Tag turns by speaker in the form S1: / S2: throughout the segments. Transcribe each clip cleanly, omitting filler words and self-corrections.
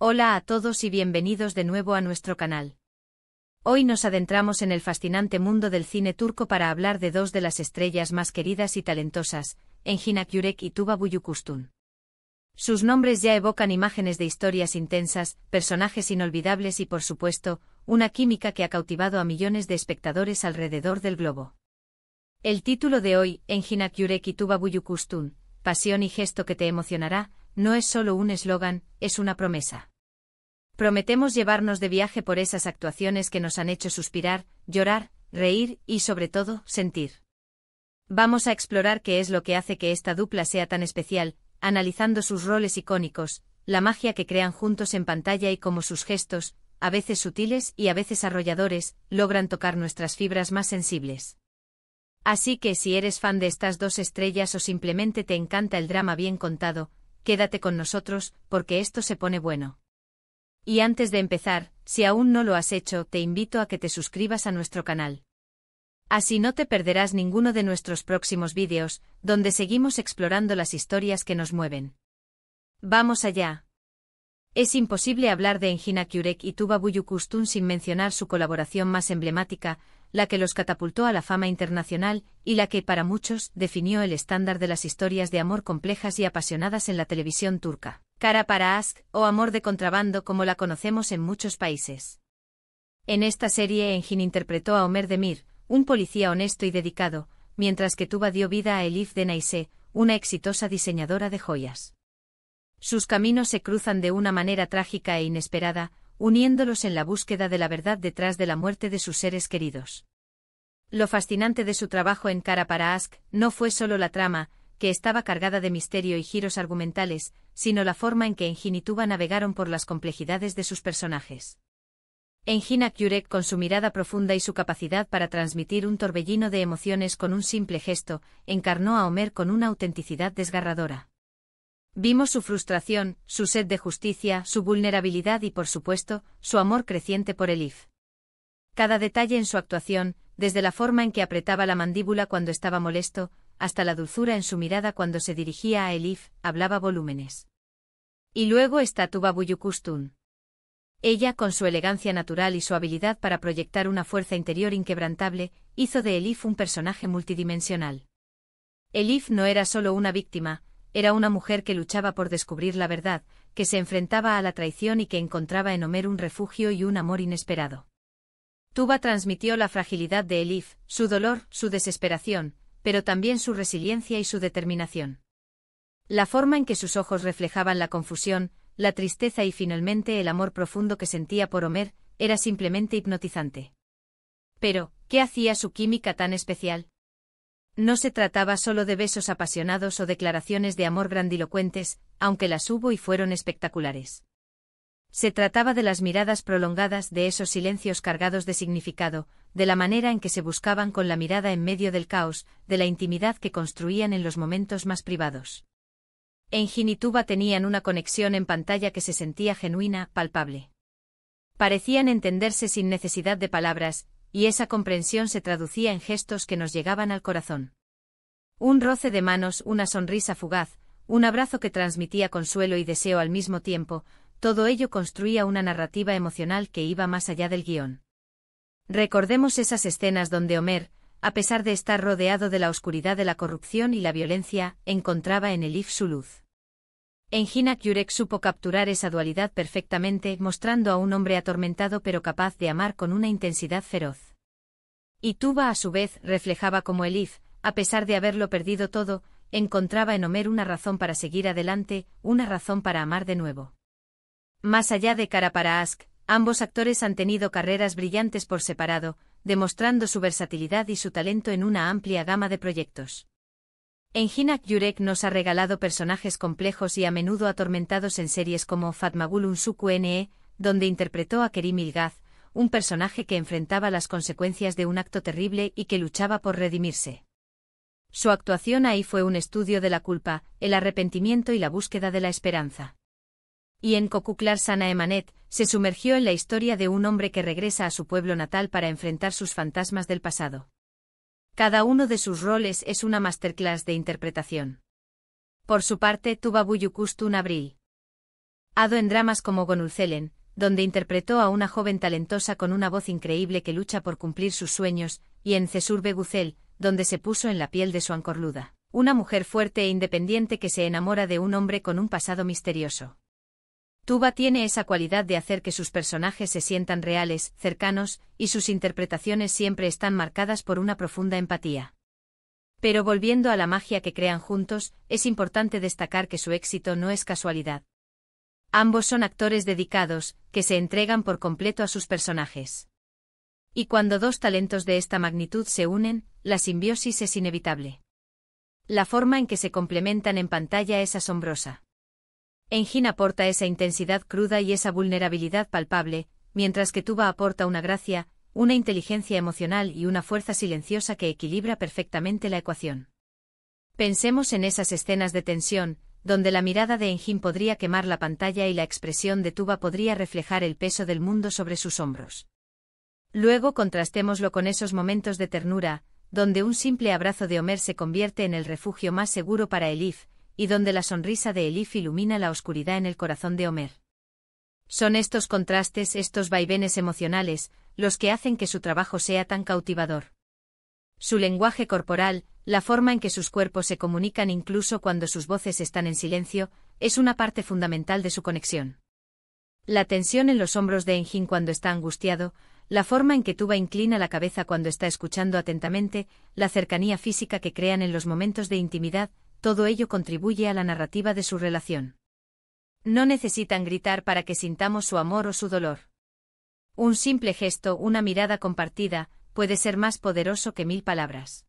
S1: Hola a todos y bienvenidos de nuevo a nuestro canal. Hoy nos adentramos en el fascinante mundo del cine turco para hablar de dos de las estrellas más queridas y talentosas, Engin Akyürek y Tuba Büyüküstün. Sus nombres ya evocan imágenes de historias intensas, personajes inolvidables y por supuesto, una química que ha cautivado a millones de espectadores alrededor del globo. El título de hoy, Engin Akyürek y Tuba Büyüküstün, pasión y gesto que te emocionará, no es solo un eslogan, es una promesa. Prometemos llevarnos de viaje por esas actuaciones que nos han hecho suspirar, llorar, reír y sobre todo, sentir. Vamos a explorar qué es lo que hace que esta dupla sea tan especial, analizando sus roles icónicos, la magia que crean juntos en pantalla y cómo sus gestos, a veces sutiles y a veces arrolladores, logran tocar nuestras fibras más sensibles. Así que si eres fan de estas dos estrellas o simplemente te encanta el drama bien contado, quédate con nosotros, porque esto se pone bueno. Y antes de empezar, si aún no lo has hecho, te invito a que te suscribas a nuestro canal. Así no te perderás ninguno de nuestros próximos vídeos, donde seguimos explorando las historias que nos mueven. ¡Vamos allá! Es imposible hablar de Engin Akyürek y Tuba Büyüküstün sin mencionar su colaboración más emblemática, la que los catapultó a la fama internacional y la que, para muchos, definió el estándar de las historias de amor complejas y apasionadas en la televisión turca. Kara para Aşk, o Amor de contrabando como la conocemos en muchos países. En esta serie Engin interpretó a Ömer Demir, un policía honesto y dedicado, mientras que Tuba dio vida a Elif Denayse, una exitosa diseñadora de joyas. Sus caminos se cruzan de una manera trágica e inesperada, uniéndolos en la búsqueda de la verdad detrás de la muerte de sus seres queridos. Lo fascinante de su trabajo en Kara para Aşk no fue solo la trama, que estaba cargada de misterio y giros argumentales, sino la forma en que Engin y Tuba navegaron por las complejidades de sus personajes. Engin Akyürek, con su mirada profunda y su capacidad para transmitir un torbellino de emociones con un simple gesto, encarnó a Ömer con una autenticidad desgarradora. Vimos su frustración, su sed de justicia, su vulnerabilidad y por supuesto, su amor creciente por Elif. Cada detalle en su actuación, desde la forma en que apretaba la mandíbula cuando estaba molesto, hasta la dulzura en su mirada cuando se dirigía a Elif, hablaba volúmenes. Y luego está Tuba Büyüküstün. Ella, con su elegancia natural y su habilidad para proyectar una fuerza interior inquebrantable, hizo de Elif un personaje multidimensional. Elif no era solo una víctima, era una mujer que luchaba por descubrir la verdad, que se enfrentaba a la traición y que encontraba en Ömer un refugio y un amor inesperado. Tuba transmitió la fragilidad de Elif, su dolor, su desesperación, pero también su resiliencia y su determinación. La forma en que sus ojos reflejaban la confusión, la tristeza y finalmente el amor profundo que sentía por Ömer, era simplemente hipnotizante. Pero, ¿qué hacía su química tan especial? No se trataba solo de besos apasionados o declaraciones de amor grandilocuentes, aunque las hubo y fueron espectaculares. Se trataba de las miradas prolongadas, de esos silencios cargados de significado, de la manera en que se buscaban con la mirada en medio del caos, de la intimidad que construían en los momentos más privados. Engin y Tuba tenían una conexión en pantalla que se sentía genuina, palpable. Parecían entenderse sin necesidad de palabras, y esa comprensión se traducía en gestos que nos llegaban al corazón. Un roce de manos, una sonrisa fugaz, un abrazo que transmitía consuelo y deseo al mismo tiempo, todo ello construía una narrativa emocional que iba más allá del guión. Recordemos esas escenas donde Ömer, a pesar de estar rodeado de la oscuridad de la corrupción y la violencia, encontraba en Elif su luz. Engin Akyürek supo capturar esa dualidad perfectamente, mostrando a un hombre atormentado pero capaz de amar con una intensidad feroz. Y Tuba, a su vez, reflejaba cómo Elif, a pesar de haberlo perdido todo, encontraba en Ömer una razón para seguir adelante, una razón para amar de nuevo. Más allá de Kara para Aşk, ambos actores han tenido carreras brillantes por separado, demostrando su versatilidad y su talento en una amplia gama de proyectos. Engin Akyürek nos ha regalado personajes complejos y a menudo atormentados en series como Fatma Gül Unsuku Ne, donde interpretó a Kerim Ilgaz, un personaje que enfrentaba las consecuencias de un acto terrible y que luchaba por redimirse. Su actuación ahí fue un estudio de la culpa, el arrepentimiento y la búsqueda de la esperanza. Y en Kokuklar Sana Emanet, se sumergió en la historia de un hombre que regresa a su pueblo natal para enfrentar sus fantasmas del pasado. Cada uno de sus roles es una masterclass de interpretación. Por su parte, Tuba Büyüküstün Abril. Ado en dramas como Gonulcelen, donde interpretó a una joven talentosa con una voz increíble que lucha por cumplir sus sueños, y en Cesur Begucel, donde se puso en la piel de su Ancorluda, una mujer fuerte e independiente que se enamora de un hombre con un pasado misterioso. Tuba tiene esa cualidad de hacer que sus personajes se sientan reales, cercanos, y sus interpretaciones siempre están marcadas por una profunda empatía. Pero volviendo a la magia que crean juntos, es importante destacar que su éxito no es casualidad. Ambos son actores dedicados, que se entregan por completo a sus personajes. Y cuando dos talentos de esta magnitud se unen, la simbiosis es inevitable. La forma en que se complementan en pantalla es asombrosa. Engin aporta esa intensidad cruda y esa vulnerabilidad palpable, mientras que Tuba aporta una gracia, una inteligencia emocional y una fuerza silenciosa que equilibra perfectamente la ecuación. Pensemos en esas escenas de tensión, donde la mirada de Engin podría quemar la pantalla y la expresión de Tuba podría reflejar el peso del mundo sobre sus hombros. Luego contrastémoslo con esos momentos de ternura, donde un simple abrazo de Homer se convierte en el refugio más seguro para Elif, y donde la sonrisa de Elif ilumina la oscuridad en el corazón de Homer. Son estos contrastes, estos vaivenes emocionales, los que hacen que su trabajo sea tan cautivador. Su lenguaje corporal, la forma en que sus cuerpos se comunican incluso cuando sus voces están en silencio, es una parte fundamental de su conexión. La tensión en los hombros de Engin cuando está angustiado, la forma en que Tuba inclina la cabeza cuando está escuchando atentamente, la cercanía física que crean en los momentos de intimidad, todo ello contribuye a la narrativa de su relación. No necesitan gritar para que sintamos su amor o su dolor. Un simple gesto, una mirada compartida, puede ser más poderoso que 1000 palabras.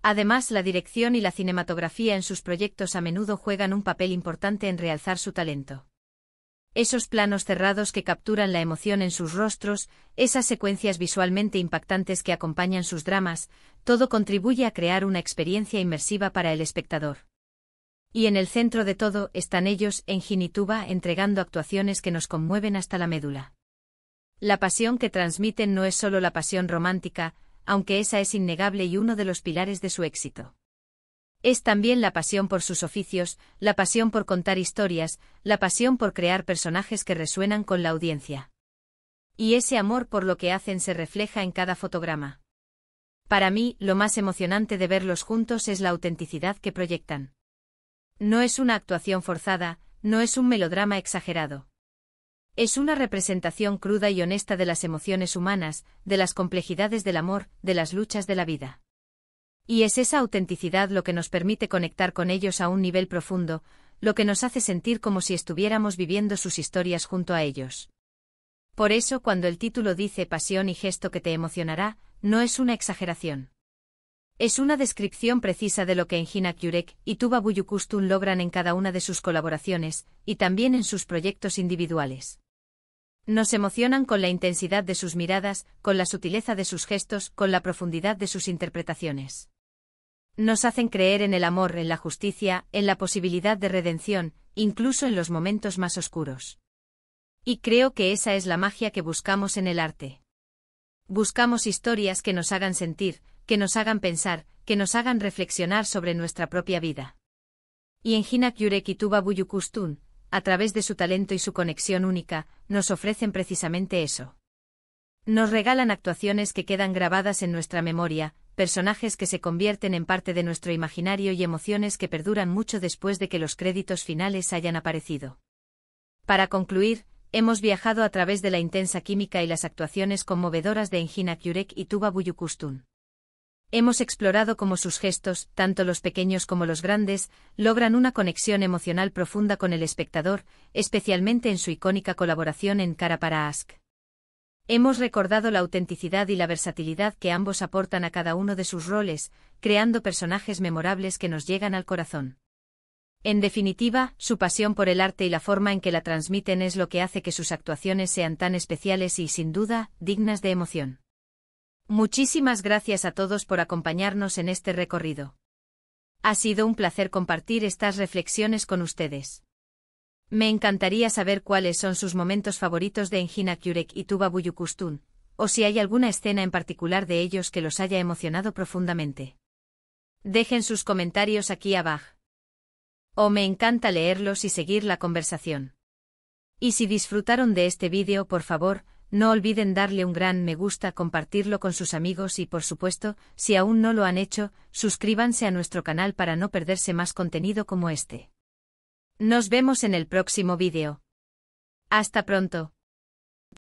S1: Además, la dirección y la cinematografía en sus proyectos a menudo juegan un papel importante en realzar su talento. Esos planos cerrados que capturan la emoción en sus rostros, esas secuencias visualmente impactantes que acompañan sus dramas, todo contribuye a crear una experiencia inmersiva para el espectador. Y en el centro de todo están ellos, Engin y Tuba, entregando actuaciones que nos conmueven hasta la médula. La pasión que transmiten no es solo la pasión romántica, aunque esa es innegable y uno de los pilares de su éxito. Es también la pasión por sus oficios, la pasión por contar historias, la pasión por crear personajes que resuenan con la audiencia. Y ese amor por lo que hacen se refleja en cada fotograma. Para mí, lo más emocionante de verlos juntos es la autenticidad que proyectan. No es una actuación forzada, no es un melodrama exagerado. Es una representación cruda y honesta de las emociones humanas, de las complejidades del amor, de las luchas de la vida. Y es esa autenticidad lo que nos permite conectar con ellos a un nivel profundo, lo que nos hace sentir como si estuviéramos viviendo sus historias junto a ellos. Por eso, cuando el título dice pasión y gesto que te emocionará, no es una exageración. Es una descripción precisa de lo que Engin Akyurek y Tuba Büyüküstün logran en cada una de sus colaboraciones, y también en sus proyectos individuales. Nos emocionan con la intensidad de sus miradas, con la sutileza de sus gestos, con la profundidad de sus interpretaciones. Nos hacen creer en el amor, en la justicia, en la posibilidad de redención, incluso en los momentos más oscuros. Y creo que esa es la magia que buscamos en el arte. Buscamos historias que nos hagan sentir, que nos hagan pensar, que nos hagan reflexionar sobre nuestra propia vida. Y Engin Akyurek y Tuba Büyüküstün, a través de su talento y su conexión única, nos ofrecen precisamente eso. Nos regalan actuaciones que quedan grabadas en nuestra memoria, personajes que se convierten en parte de nuestro imaginario y emociones que perduran mucho después de que los créditos finales hayan aparecido. Para concluir, hemos viajado a través de la intensa química y las actuaciones conmovedoras de Engin Akyurek y Tuba Büyüküstün. Hemos explorado cómo sus gestos, tanto los pequeños como los grandes, logran una conexión emocional profunda con el espectador, especialmente en su icónica colaboración en Kara para Aşk. Hemos recordado la autenticidad y la versatilidad que ambos aportan a cada uno de sus roles, creando personajes memorables que nos llegan al corazón. En definitiva, su pasión por el arte y la forma en que la transmiten es lo que hace que sus actuaciones sean tan especiales y, sin duda, dignas de emoción. Muchísimas gracias a todos por acompañarnos en este recorrido. Ha sido un placer compartir estas reflexiones con ustedes. Me encantaría saber cuáles son sus momentos favoritos de Engin Akyurek y Tuba Büyüküstün, o si hay alguna escena en particular de ellos que los haya emocionado profundamente. Dejen sus comentarios aquí abajo. Me encanta leerlos y seguir la conversación. Y si disfrutaron de este vídeo, por favor, no olviden darle un gran me gusta, compartirlo con sus amigos y por supuesto, si aún no lo han hecho, suscríbanse a nuestro canal para no perderse más contenido como este. Nos vemos en el próximo vídeo. Hasta pronto.